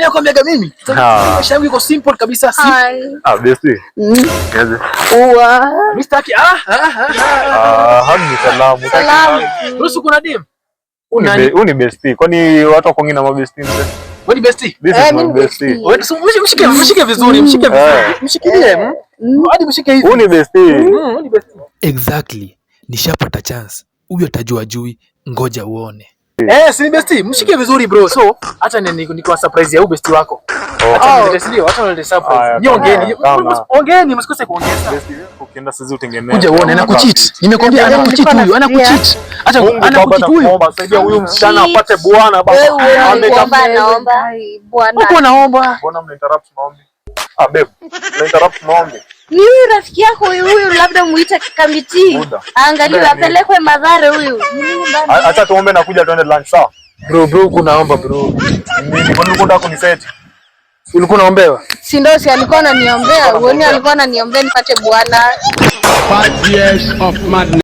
nakwambia mimi. Maisha yangu iko simple kabisa. Bestie. Kaje. Mr. Aki. Hani salamu. Ruhusu kuna dem. Uni bestie. Kwani watu wako ngina mabestie mzee? Wewe bestie? This is my bestie. Wewe mshike vizuri, mshikilie. Hadi mshike hivi. Uni bestie. Uni bestie. Exactly. Nishapata chance. Huyu atajua jui, ngoja uone. Si bestie, mshike vizuri bro. So, acha niko surprise ya bestie wako. Acha nilete acha nilete surprise. Ongeeni, msikose kuongeza. Bestie, ukienda sisi utengeneze. Kuja uone na kucheat. Nimekwambia ana kucheat huyu, ana kucheat. Acha ana kucheat huyu. Saidia huyu msichana apate bwana baba. Naomba bwana. Uko naomba. Mbona mnainterrupt maombi? Babe, mnainterrupt maombi. Ni huyu rafiki yako huyu labda muite kamiti. Angalia apelekwe Mathare huyu. Acha tuombe na kuja tuende lunch sawa? Bro, kunaomba bro. Mimi kwani unataka kuniseti? Ulikuwa unaombewa? Si ndio, si alikuwa ananiombea. Uone alikuwa ananiombea nipate bwana. 5 years of madness.